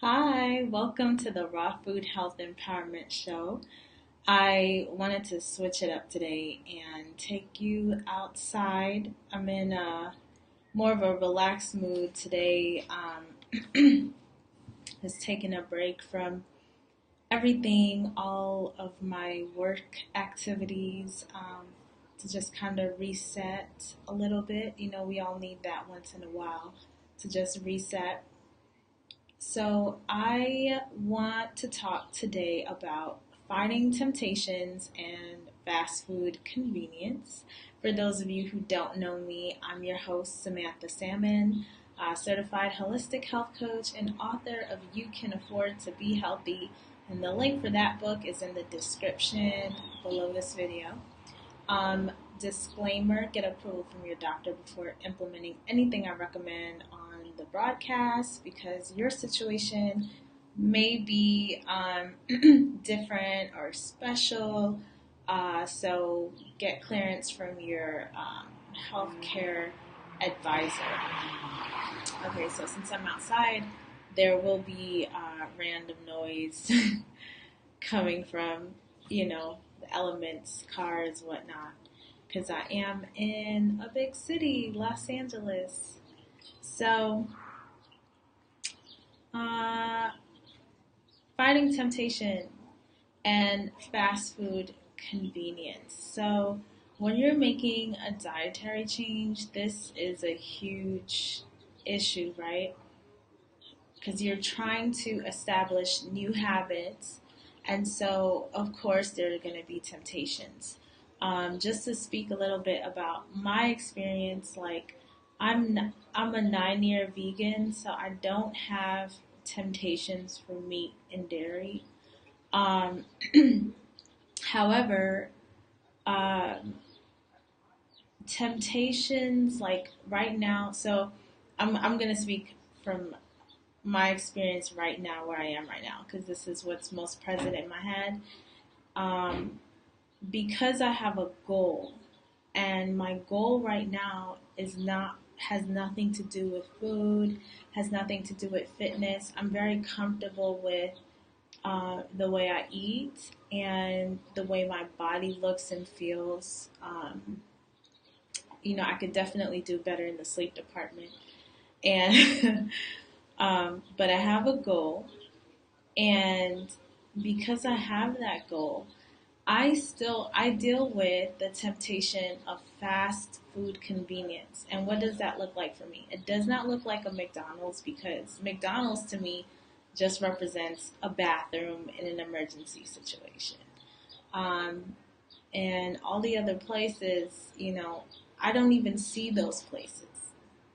Hi, welcome to the Raw Food Health Empowerment Show. I wanted to switch it up today and take you outside. I'm in more of a relaxed mood today. Just taking a break from everything, all of my work activities, to just kind of reset a little bit. We all need that once in a while to just reset. So, I want to talk today about fighting temptations and fast food convenience. For those of you who don't know me, I'm your host, Samantha Salmon, a certified holistic health coach and author of You Can Afford to Be Healthy. And the link for that book is in the description below this video. Disclaimer, get approval from your doctor before implementing anything I recommend on the broadcast because your situation may be different or special. So get clearance from your healthcare advisor. Okay, so since I'm outside, there will be random noise coming from, the elements, cars, whatnot, because I am in a big city, Los Angeles. So, uh, fighting temptation and fast food convenience. So, when you're making a dietary change, this is a huge issue, right? Because you're trying to establish new habits, and so, of course, there are going to be temptations. Just to speak a little bit about my experience, like I'm a 9-year vegan, so I don't have temptations for meat and dairy. Um, However, um, temptations like right now. So I'm gonna speak from my experience right now, where I am right now, because this is what's most present in my head. Um, because I have a goal, and my goal right now is not has nothing to do with food, has nothing to do with fitness. I'm very comfortable with the way I eat and the way my body looks and feels. I could definitely do better in the sleep department, and but I have a goal, and because I have that goal, I deal with the temptation of fast food convenience. And what does that look like for me? It does not look like a McDonald's, because McDonald's to me just represents a bathroom in an emergency situation. Um, and all the other places, I don't even see those places.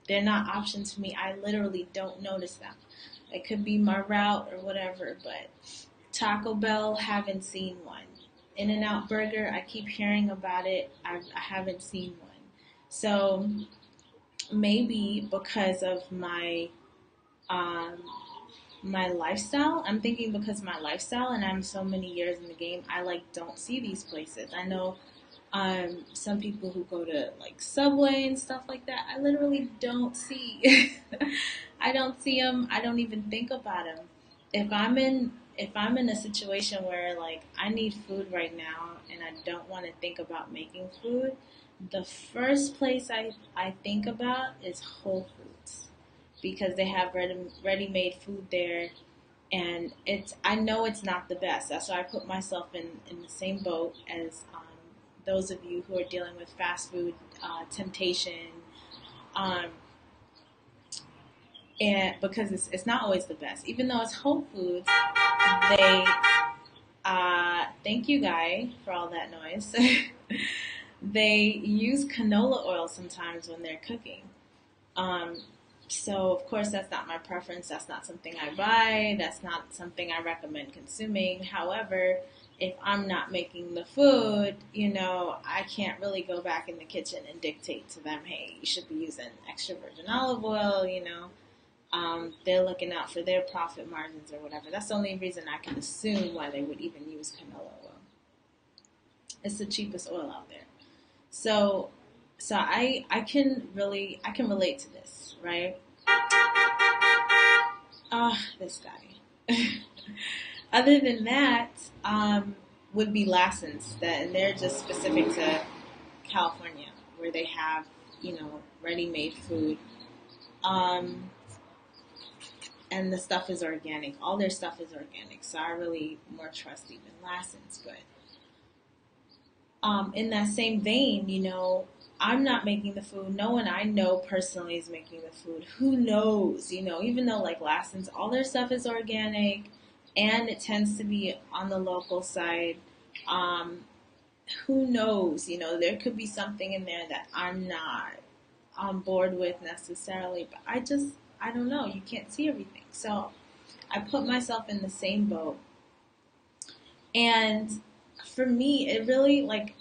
They're not options for me. I literally don't notice them. It could be my route or whatever, but Taco Bell, haven't seen one. In-N-Out Burger, I keep hearing about it. I haven't seen one. So maybe because of um, my lifestyle, I'm thinking because of my lifestyle, and I'm so many years in the game, I don't see these places. I know some people who go to Subway and stuff like that. I literally don't see. I don't see them. I don't even think about them. If I'm in a situation where I need food right now and I don't want to think about making food, the first place I think about is Whole Foods, because they have ready-made food there, and I know it's not the best. That's why I put myself in the same boat as those of you who are dealing with fast food temptation, um, and because it's not always the best, even though it's Whole Foods. They thank you, Guy, for all that noise. They use canola oil sometimes when they're cooking. Um, so, of course, that's not my preference. That's not something I buy. That's not something I recommend consuming. However, if I'm not making the food, I can't really go back in the kitchen and dictate to them, hey, you should be using extra virgin olive oil. They're looking out for their profit margins or whatever. That's the only reason I can assume why they would even use canola oil. It's the cheapest oil out there. So I can relate to this, right? This guy. Other than that, would be Lassens, and they're just specific to California, where they have, ready-made food. Um, and the stuff is organic. All their stuff is organic, so I really more trust even Lassens. But in that same vein, I'm not making the food. No one I know personally is making the food. Who knows? Even though like Lassens, all their stuff is organic, and it tends to be on the local side. Um, who knows? There could be something in there that I'm not on board with necessarily, but I don't know. You can't see everything. So I put myself in the same boat. And for me, it really like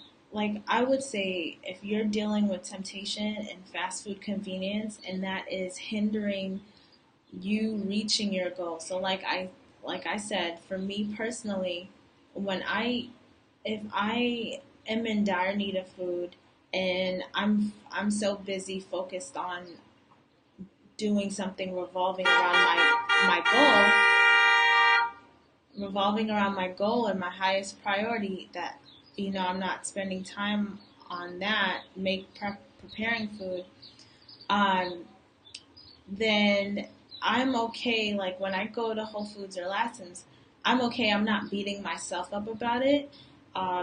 I would say if you're dealing with temptation and fast food convenience and that is hindering you reaching your goal. So like I said, for me personally, when if I am in dire need of food and I'm so busy focused on doing something revolving around my goal and my highest priority, that I'm not spending time on that, preparing food, um, then I'm okay. Like when I go to Whole Foods or Lassen's, I'm okay. I'm not beating myself up about it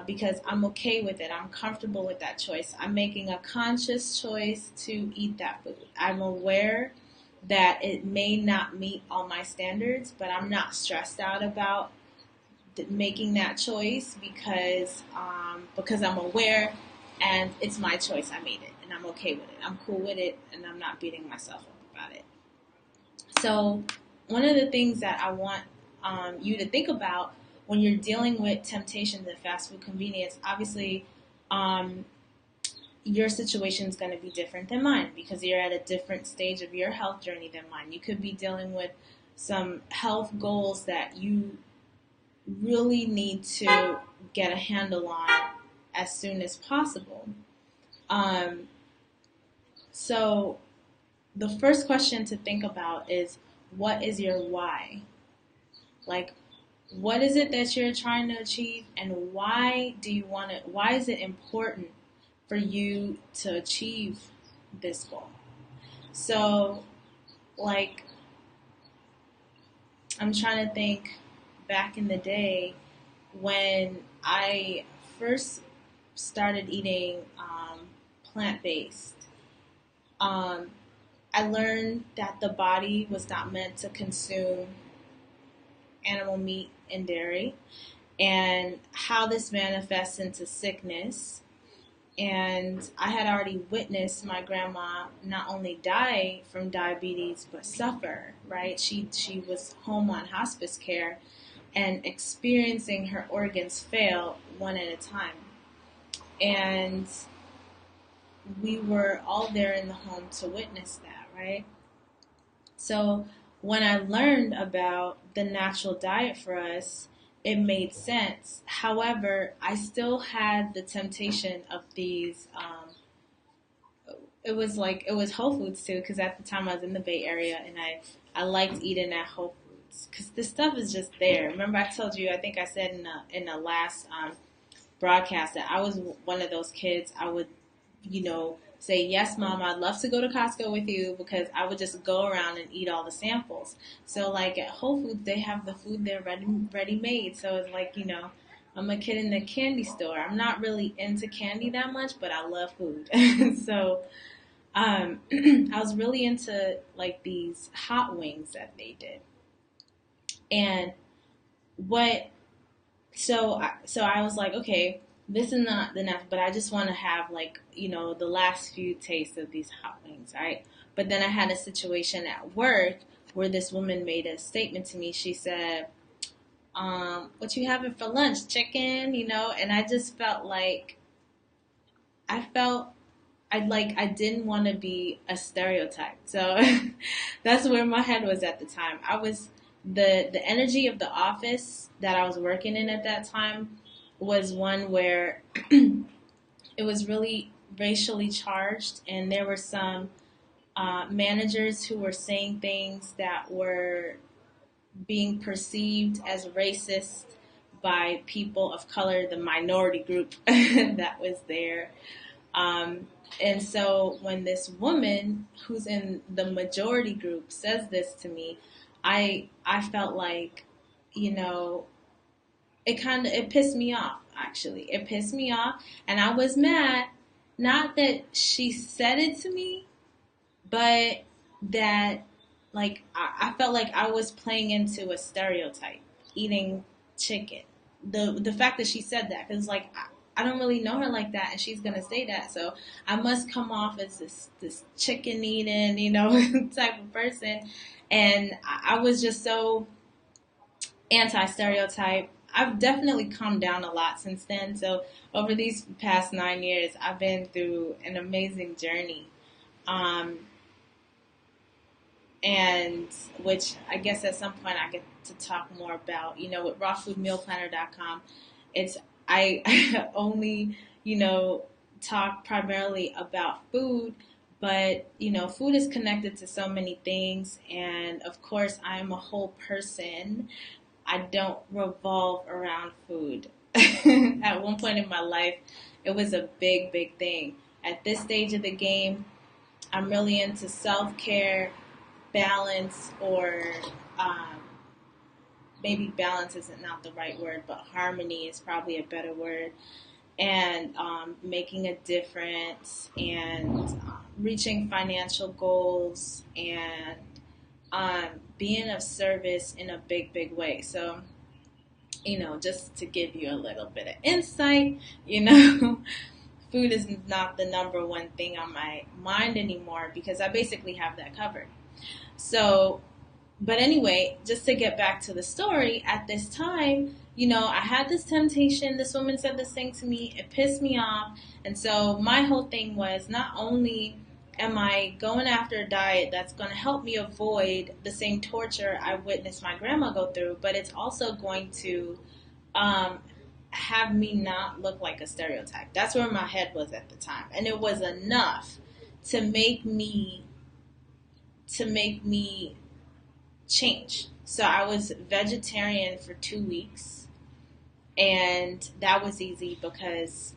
because I'm okay with it. I'm comfortable with that choice. I'm making a conscious choice to eat that food. I'm aware that it may not meet all my standards, but I'm not stressed out about making that choice because I'm aware and it's my choice. I made it and I'm okay with it. I'm cool with it and I'm not beating myself up about it. So one of the things that I want you to think about when you're dealing with temptations and fast food convenience, obviously your situation is going to be different than mine because you're at a different stage of your health journey than mine. You could be dealing with some health goals that you really need to get a handle on as soon as possible. So the first question to think about is, what is your why? Like, what is it that you're trying to achieve, and why do you want it? Why is it important for you to achieve this goal? So, like, I'm trying to think back in the day when I first started eating plant-based. I learned that the body was not meant to consume animal meat and dairy, and how this manifests into sickness. And I had already witnessed my grandma not only die from diabetes, but suffer, right? She was home on hospice care and experiencing her organs fail one at a time. And we were all there in the home to witness that, right? So when I learned about the natural diet for us, it made sense. However, I still had the temptation of these. It was Whole Foods too, because at the time I was in the Bay Area and I liked eating at Whole Foods because the stuff is just there. Remember, I told you, I think I said in the last broadcast that I was one of those kids. I would, say, yes, Mom, I'd love to go to Costco with you, because I would just go around and eat all the samples. So like at Whole Foods, they have the food there ready made. So it's like, I'm a kid in the candy store. I'm not really into candy that much, but I love food. So I was really into like these hot wings that they did. And so I was like, okay, this is not the next, but I just want to have like, the last few tastes of these hot wings, right? But then I had a situation at work where this woman made a statement to me. She said, what you having for lunch? Chicken, and I just felt like, I didn't want to be a stereotype. So that's where my head was at the time. I was, the energy of the office that I was working in at that time was one where it was really racially charged, and there were some managers who were saying things that were being perceived as racist by people of color, the minority group that was there. Um, and so when this woman who's in the majority group says this to me, I felt like, you know, it pissed me off actually. It pissed me off and I was mad, not that she said it to me, but that I felt like I was playing into a stereotype, eating chicken. The fact that she said that, because like I don't really know her like that, and she's gonna say that, so I must come off as this chicken eating, type of person, and I was just so anti stereotype. I've definitely calmed down a lot since then. So over these past 9 years, I've been through an amazing journey. Um, and which I guess at some point I get to talk more about. With rawfoodmealplanner.com, it's I only talk primarily about food, but food is connected to so many things, and of course I am a whole person. I don't revolve around food. At one point in my life, it was a big, big thing. At this stage of the game, I'm really into self-care, balance, or um, maybe balance isn't not the right word, but harmony is probably a better word. And making a difference, and reaching financial goals, and being of service in a big, big way. So, just to give you a little bit of insight, food is not the number one thing on my mind anymore because I basically have that covered. So, but anyway, just to get back to the story, at this time, I had this temptation. This woman said this thing to me. It pissed me off. And so my whole thing was, not only am I going after a diet that's going to help me avoid the same torture I witnessed my grandma go through, but it's also going to um, have me not look like a stereotype. That's where my head was at the time. And it was enough to make me change. So I was vegetarian for 2 weeks, and that was easy because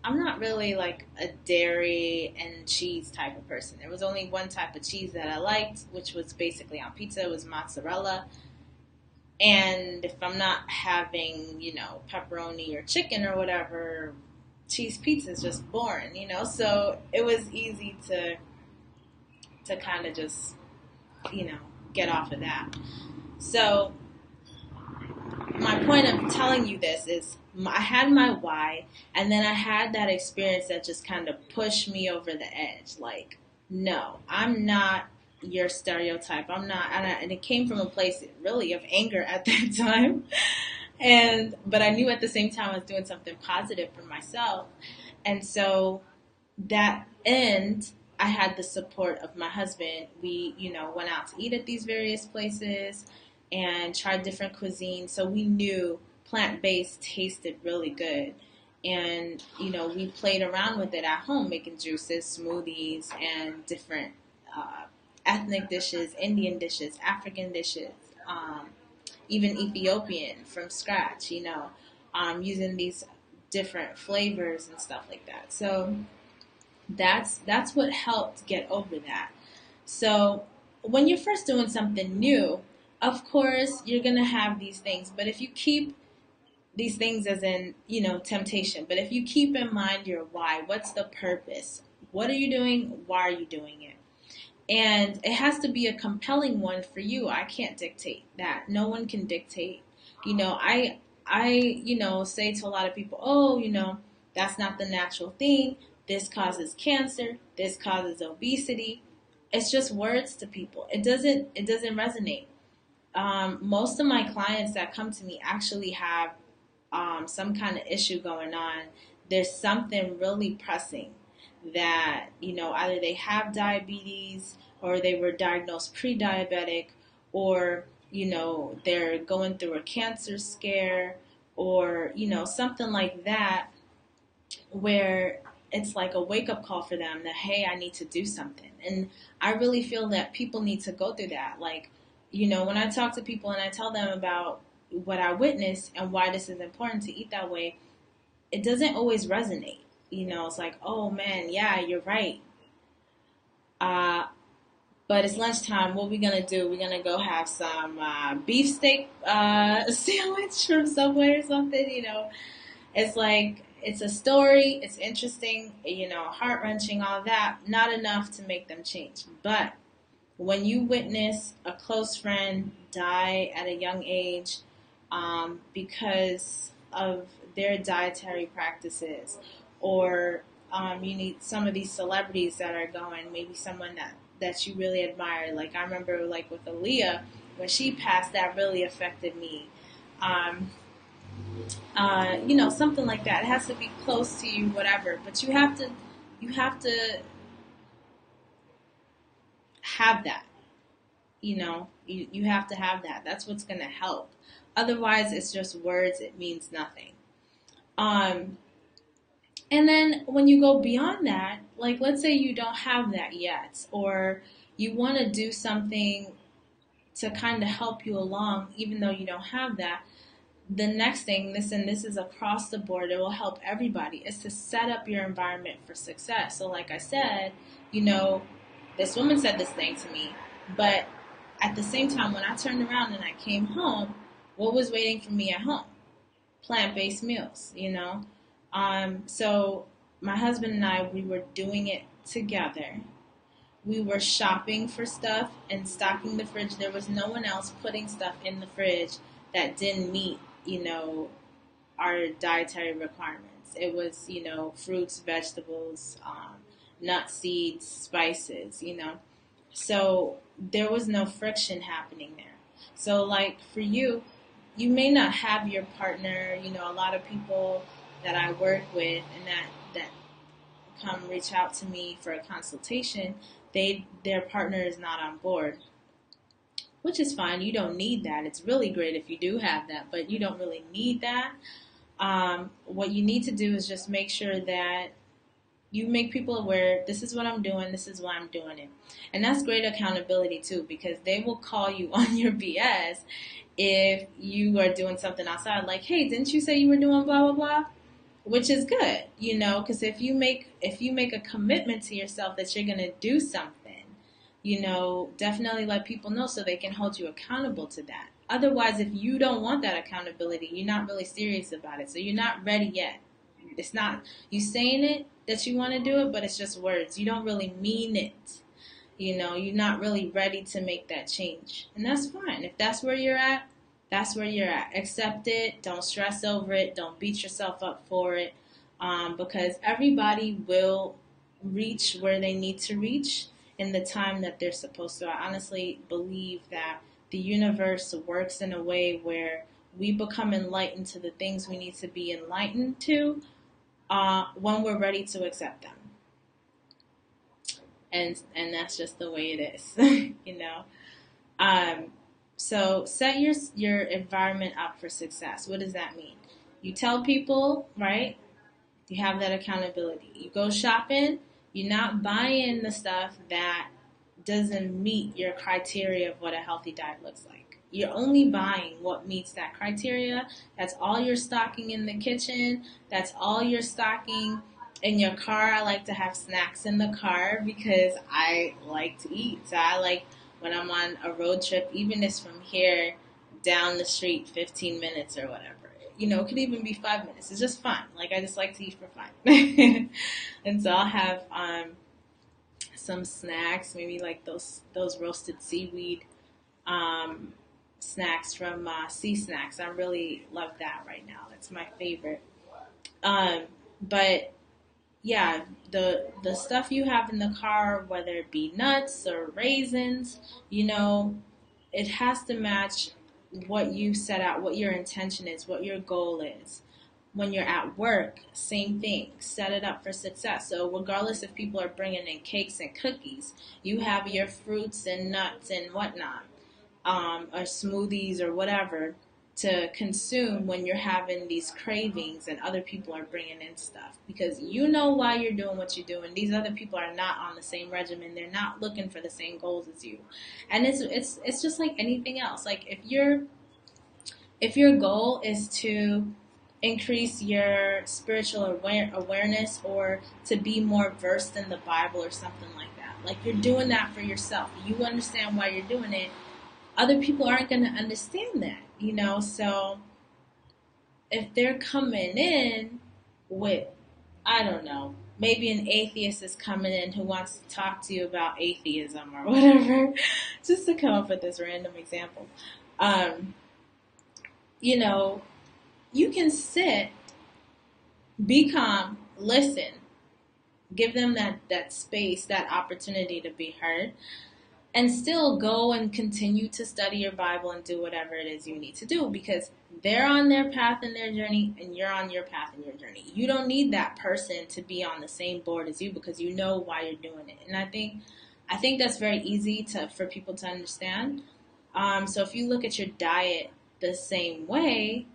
I'm not really like a dairy and cheese type of person. There was only one type of cheese that I liked, which was basically on pizza. It was mozzarella. And if I'm not having, pepperoni or chicken or whatever, cheese pizza is just boring. So it was easy to kind of just, you know, get off of that. So my point of telling you this is I had my why, and then I had that experience that just kind of pushed me over the edge. Like, no, I'm not your stereotype. I'm not, and it came from a place really of anger at that time. But I knew at the same time I was doing something positive for myself. And so that end, I had the support of my husband. We, went out to eat at these various places and tried different cuisines. So we knew plant-based tasted really good. And, we played around with it at home, making juices, smoothies, and different ethnic dishes, Indian dishes, African dishes, even Ethiopian from scratch, using these different flavors and stuff like that. So that's what helped get over that. So when you're first doing something new, of course you're gonna have these things, but if you keep these things as in, temptation, but if you keep in mind your why, what's the purpose? What are you doing? Why are you doing it? And it has to be a compelling one for you. I can't dictate that. No one can dictate. I say to a lot of people, oh, that's not the natural thing. This causes cancer. This causes obesity. It's just words to people. It doesn't resonate. Most of my clients that come to me actually have some kind of issue going on. There's something really pressing that, either they have diabetes or they were diagnosed pre-diabetic, or, they're going through a cancer scare, or, something like that, where it's like a wake-up call for them that, hey, I need to do something. And I really feel that people need to go through that. Like, When I talk to people and I tell them about what I witnessed and why this is important to eat that way, it doesn't always resonate. It's like, oh man, yeah, you're right. Uh, but it's lunchtime. What are we gonna do? We're gonna go have some beefsteak sandwich from Subway or something. It's like it's a story. It's interesting. Heart wrenching. All that. Not enough to make them change. But when you witness a close friend die at a young age because of their dietary practices, or you need some of these celebrities that are going, maybe someone that you really admire. Like I remember, like with Aaliyah, when she passed, that really affected me. Um, Something like that. It has to be close to you, whatever. But you have to have that. You have to have that. That's what's going to help. Otherwise, it's just words. It means nothing. Um, and then when you go beyond that, like let's say you don't have that yet, or you want to do something to kind of help you along, even though you don't have that. The next thing, this is across the board, it will help everybody, is to set up your environment for success. So like I said, this woman said this thing to me, but at the same time, when I turned around and I came home, what was waiting for me at home? Plant-based meals. So my husband and I, we were doing it together. We were shopping for stuff and stocking the fridge. There was no one else putting stuff in the fridge that didn't meet, our dietary requirements. It was, fruits, vegetables, nuts, seeds, spices. So there was no friction happening there. So like for you, you may not have your partner, a lot of people that I work with and that come reach out to me for a consultation, their partner is not on board, which is fine. You don't need that. It's really great if you do have that, but you don't really need that. What you need to do is just make sure that you make people aware, this is what I'm doing, this is why I'm doing it. And that's great accountability too, because they will call you on your BS if you are doing something outside, like, hey, didn't you say you were doing blah, blah, blah? Which is good, because if you make a commitment to yourself that you're going to do something, definitely let people know so they can hold you accountable to that. Otherwise, if you don't want that accountability, you're not really serious about it. So you're not ready yet. It's not you saying it that you want to do it, but it's just words. You don't really mean it. You're not really ready to make that change. And that's fine. If that's where you're at, that's where you're at. Accept it. Don't stress over it. Don't beat yourself up for it. Because everybody will reach where they need to reach in the time that they're supposed to. I honestly believe that the universe works in a way where we become enlightened to the things we need to be enlightened to when we're ready to accept them. And that's just the way it is, So set your environment up for success. What does that mean? You tell people, right? You have that accountability. You go shopping. You're not buying the stuff that doesn't meet your criteria of what a healthy diet looks like. You're only buying what meets that criteria. That's all you're stocking in the kitchen. That's all you're stocking in your car. I like to have snacks in the car because I like to eat. So I like when I'm on a road trip, even if it's from here down the street 15 minutes or whatever. It could even be 5 minutes. It's just fun. Like I just like to eat for fun. And so I'll have some snacks, maybe like those roasted seaweed snacks from Sea Snacks. I really love that right now. That's my favorite. But yeah, the stuff you have in the car, whether it be nuts or raisins, it has to match what you set out, what your intention is, what your goal is. When you're at work, same thing. Set it up for success. So regardless if people are bringing in cakes and cookies, you have your fruits and nuts and whatnot, or smoothies or whatever to consume when you're having these cravings and other people are bringing in stuff, because you know why you're doing what you're doing. These other people are not on the same regimen. They're not looking for the same goals as you. And it's just like anything else. Like if your goal is to increase your spiritual awareness, or to be more versed in the Bible or something like that, like you're doing that for yourself. You understand why you're doing it. Other people aren't going to understand that, So if they're coming in with, I don't know, maybe an atheist is coming in who wants to talk to you about atheism or whatever, just to come up with this random example, you can sit, be calm, listen, give them that space, that opportunity to be heard, and still go and continue to study your Bible and do whatever it is you need to do, because they're on their path and their journey, and you're on your path and your journey. You don't need that person to be on the same board as you, because you know why you're doing it. And I think that's very easy for people to understand. So if you look at your diet the same way,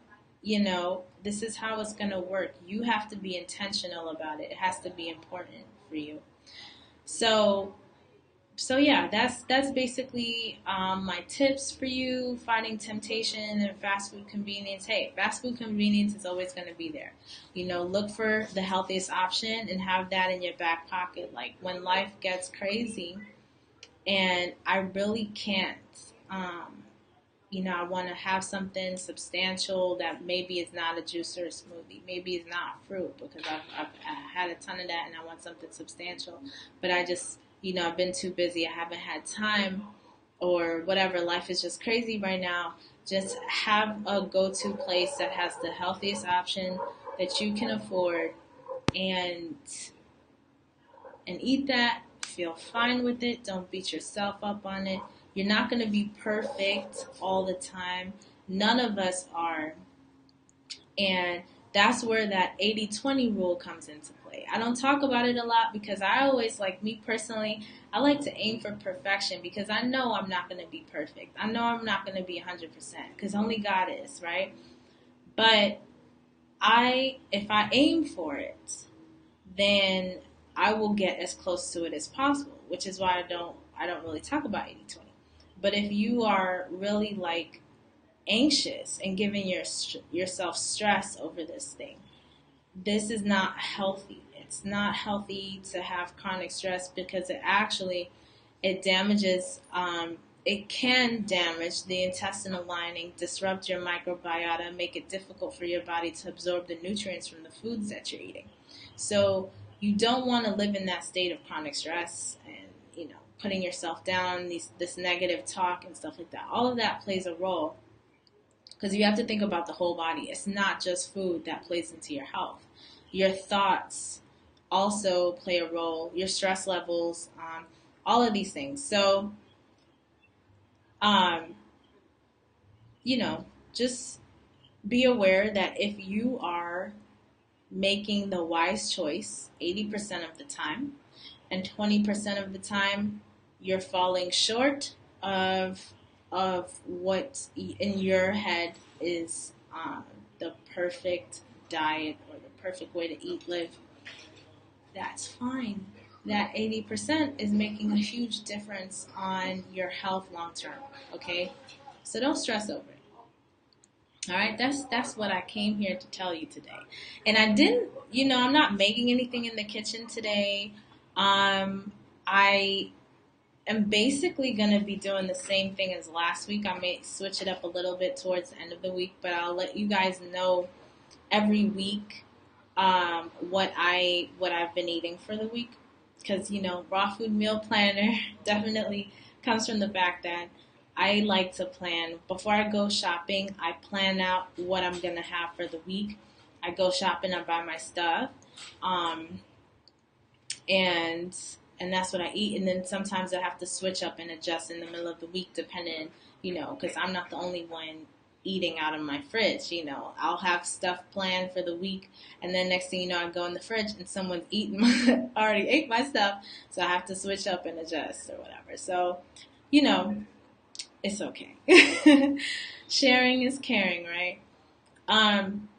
this is how it's going to work. You have to be intentional about it. It has to be important for you. So yeah, that's basically my tips for you fighting temptation and fast food convenience. Hey, fast food convenience is always going to be there. Look for the healthiest option and have that in your back pocket. Like when life gets crazy and I really can't, I want to have something substantial that maybe is not a juice or a smoothie. Maybe it's not fruit, because I've had a ton of that and I want something substantial. But I just, I've been too busy. I haven't had time or whatever. Life is just crazy right now. Just have a go-to place that has the healthiest option that you can afford, and eat that. Feel fine with it. Don't beat yourself up on it. You're not going to be perfect all the time. None of us are. And that's where that 80-20 rule comes into play. I don't talk about it a lot because I always, like me personally, I like to aim for perfection, because I know I'm not going to be perfect. I know I'm not going to be 100%, because only God is, right? But if I aim for it, then I will get as close to it as possible, which is why I don't really talk about 80-20. But if you are really like anxious and giving yourself stress over this thing, this is not healthy. It's not healthy to have chronic stress, because it damages, it can damage the intestinal lining, disrupt your microbiota, make it difficult for your body to absorb the nutrients from the foods that you're eating. So you don't want to live in that state of chronic stress and, putting yourself down, this negative talk and stuff like that. All of that plays a role, because you have to think about the whole body. It's not just food that plays into your health. Your thoughts also play a role, your stress levels, all of these things. So, just be aware that if you are making the wise choice 80% of the time, and 20% of the time you're falling short of what in your head is the perfect diet or the perfect way to eat, live, that's fine. That 80% is making a huge difference on your health long term, okay? So don't stress over it. All right, that's what I came here to tell you today. And I didn't, I'm not making anything in the kitchen today. I am basically going to be doing the same thing as last week. I may switch it up a little bit towards the end of the week, but I'll let you guys know every week what I've been eating for the week, because raw food meal planner definitely comes from the fact that I like to plan before I go shopping. I plan out what I'm gonna have for the week. I go shopping, I buy my stuff, and that's what I eat. And then sometimes I have to switch up and adjust in the middle of the week, depending, because I'm not the only one eating out of my fridge. I'll have stuff planned for the week, and then next thing you know, I go in the fridge and someone's already ate my stuff, so I have to switch up and adjust or whatever. So, It's okay. Sharing is caring, right? Um,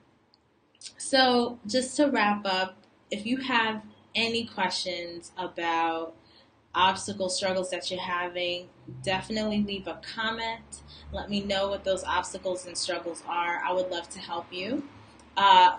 so just to wrap up, if you have any questions about obstacle struggles that you're having, definitely leave a comment. Let me know what those obstacles and struggles are. I would love to help you.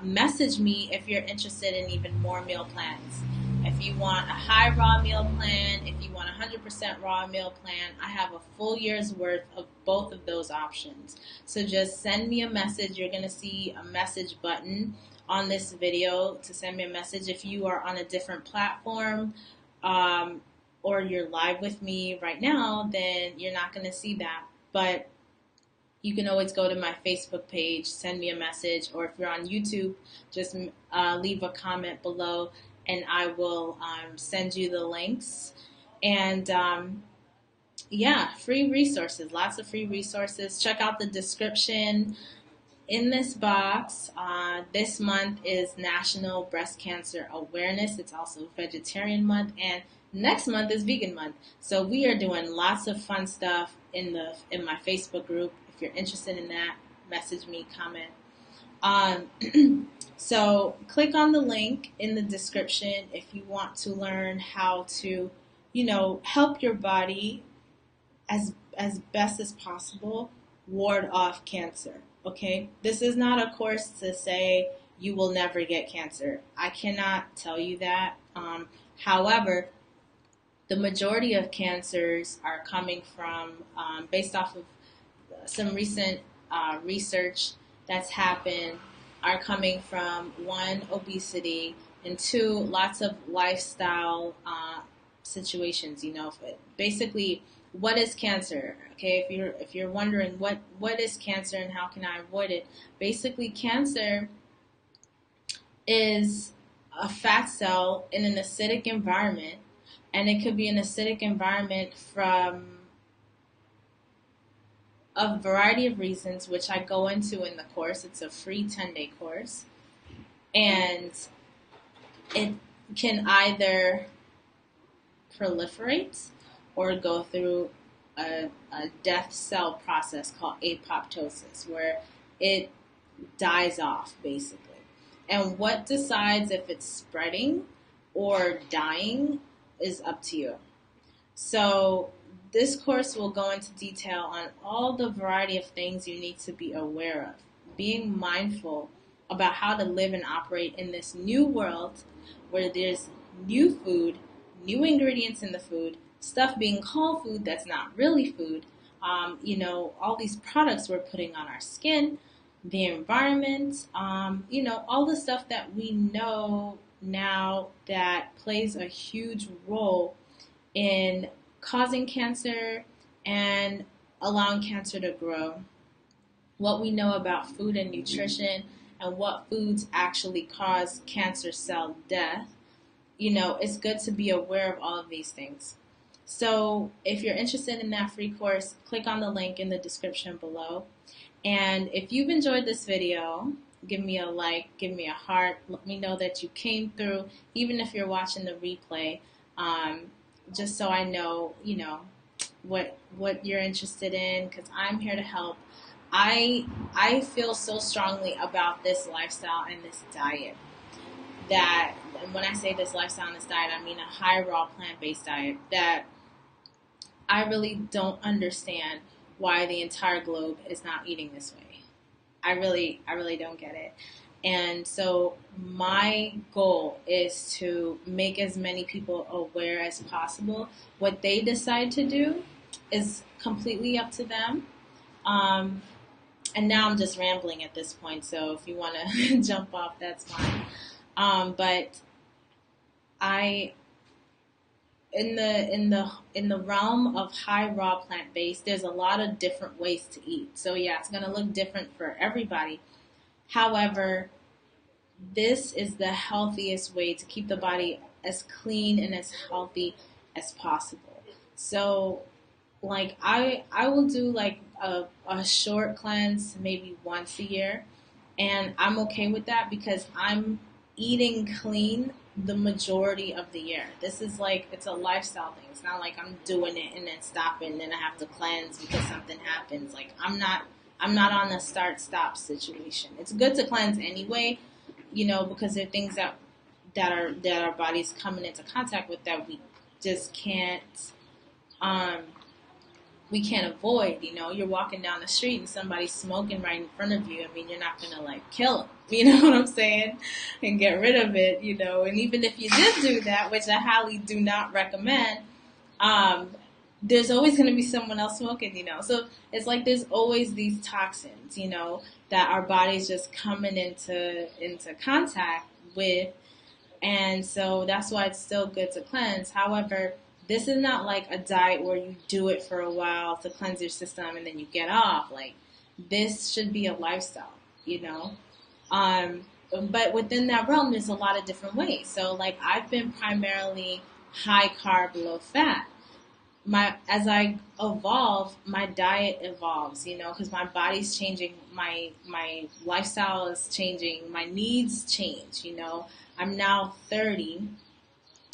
Message me if you're interested in even more meal plans. If you want a high raw meal plan, if you want a 100% raw meal plan, I have a full year's worth of both of those options. So just send me a message. You're going to see a message button on this video to send me a message. If you are on a different platform, or you're live with me right now, then you're not going to see that. But you can always go to my Facebook page, send me a message, or if you're on YouTube, just leave a comment below and I will send you the links. And yeah, free resources, lots of free resources. Check out the description in this box. This month is National Breast Cancer Awareness. It's also Vegetarian Month, and next month is Vegan Month. So we are doing lots of fun stuff in my Facebook group. If you're interested in that, message me, comment. So click on the link in the description if you want to learn how to, help your body as best as possible ward off cancer. Okay, this is not a course to say you will never get cancer. I cannot tell you that. However, the majority of cancers are coming from, based off of some recent research that's happened, are coming from one, obesity, and two, lots of lifestyle situations. Basically, what is cancer? Okay, if you're wondering what is cancer and how can I avoid it, basically cancer is a fat cell in an acidic environment, and it could be an acidic environment from a variety of reasons, which I go into in the course. It's a free 10-day course, and it can either proliferate or go through a death cell process called apoptosis, where it dies off, basically. And what decides if it's spreading or dying is up to you. So this course will go into detail on all the variety of things you need to be aware of, being mindful about how to live and operate in this new world where there's new food, new ingredients in the food, stuff being called food that's not really food, all these products we're putting on our skin, the environment, all the stuff that we know now that plays a huge role in causing cancer and allowing cancer to grow. What we know about food and nutrition and what foods actually cause cancer cell death, it's good to be aware of all of these things. So if you're interested in that free course, click on the link in the description below. And if you've enjoyed this video, give me a like, give me a heart, let me know that you came through, even if you're watching the replay, just so I know, what you're interested in, because I'm here to help. I feel so strongly about this lifestyle and this diet that, and when I say this lifestyle and this diet, I mean a high raw plant-based diet, that I really don't understand why the entire globe is not eating this way. I really don't get it. And so my goal is to make as many people aware as possible. What they decide to do is completely up to them. And now I'm just rambling at this point, so if you want to jump off, that's fine. But in the realm of high raw plant based, there's a lot of different ways to eat. So yeah, it's gonna look different for everybody. However, this is the healthiest way to keep the body as clean and as healthy as possible. So like I will do like a short cleanse maybe once a year, and I'm okay with that because I'm eating clean the majority of the year. This is like, it's a lifestyle thing. It's not like I'm doing it and then stopping and then I have to cleanse because something happens. Like I'm not on a start stop situation. It's good to cleanse anyway, because there are things that our body's coming into contact with that we just um we can't avoid. You're walking down the street and somebody's smoking right in front of you. I mean, you're not gonna like kill them, you know what I'm saying, and get rid of it, And even if you did do that, which I highly do not recommend, there's always gonna be someone else smoking, So it's like there's always these toxins, that our body's just coming into contact with, and so that's why it's still good to cleanse. However, this is not like a diet where you do it for a while to cleanse your system and then you get off. Like, this should be a lifestyle, But within that realm, there's a lot of different ways. So, like, I've been primarily high carb, low fat. As I evolve, my diet evolves, because my body's changing, my lifestyle is changing, my needs change, I'm now 30.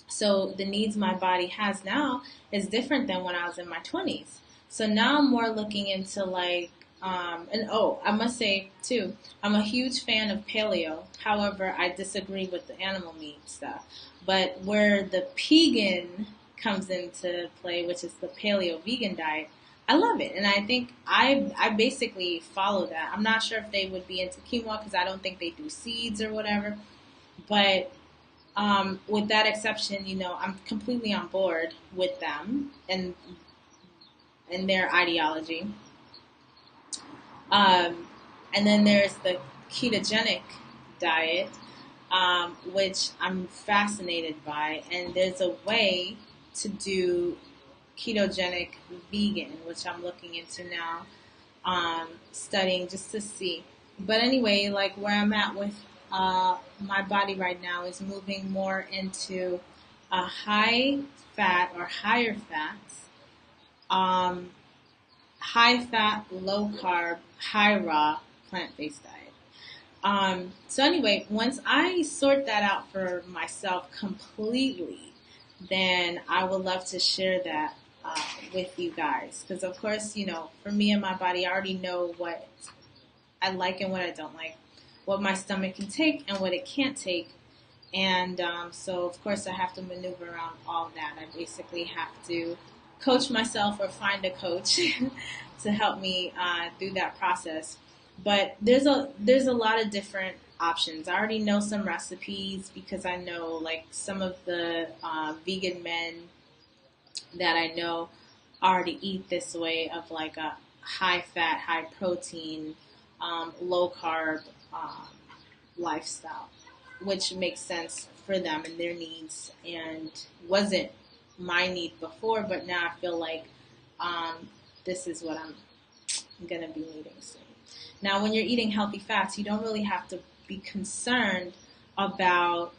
So the needs my body has now is different than when I was in my 20s. So now I'm more looking into like, I must say too, I'm a huge fan of paleo. However, I disagree with the animal meat stuff. But where the vegan comes into play, which is the paleo vegan diet, I love it. And I think I basically follow that. I'm not sure if they would be into quinoa because I don't think they do seeds or whatever. But with that exception, I'm completely on board with them and their ideology. And then there's the ketogenic diet, which I'm fascinated by. And there's a way to do ketogenic vegan, which I'm looking into now, studying just to see. But anyway, like where I'm at with my body right now is moving more into a high fat or higher fats, high fat, low carb, high raw, plant-based diet. So anyway, once I sort that out for myself completely, then I would love to share that with you guys. Because of course, for me and my body, I already know what I like and what I don't like, what my stomach can take and what it can't take. And so, of course, I have to maneuver around all that. I basically have to coach myself or find a coach to help me through that process. But there's a lot of different options. I already know some recipes because I know like some of the vegan men that I know already eat this way of like a high fat, high protein, low carb lifestyle, which makes sense for them and their needs, and wasn't my need before, but now I feel like this is what I'm going to be needing soon. Now, when you're eating healthy fats, you don't really have to be concerned about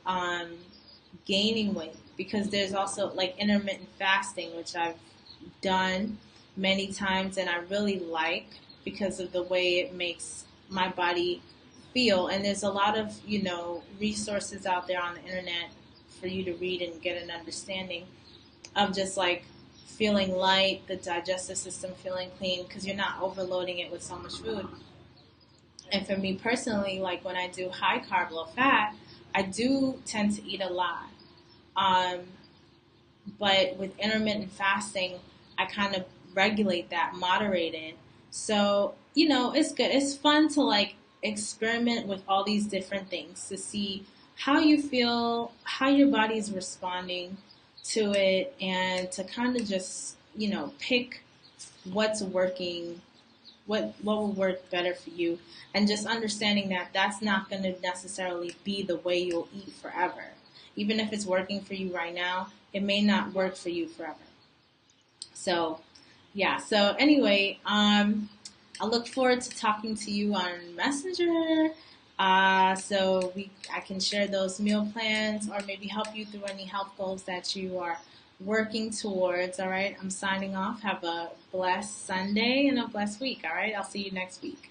gaining weight, because there's also like intermittent fasting, which I've done many times and I really like because of the way it makes my body feel. And there's a lot of, resources out there on the internet for you to read and get an understanding of just like feeling light, the digestive system feeling clean, because you're not overloading it with so much food. And for me personally, like when I do high carb, low fat, I do tend to eat a lot. But with intermittent fasting, I kind of regulate that, moderate it. So, it's good. It's fun to like experiment with all these different things to see how you feel, how your body's responding to it, and to kind of just, pick what's working, what will work better for you, and just understanding that that's not going to necessarily be the way you'll eat forever. Even if it's working for you right now, it may not work for you forever. So, yeah. So anyway, I look forward to talking to you on Messenger. So I can share those meal plans or maybe help you through any health goals that you are working towards. All right. I'm signing off. Have a blessed Sunday and a blessed week. All right. I'll see you next week.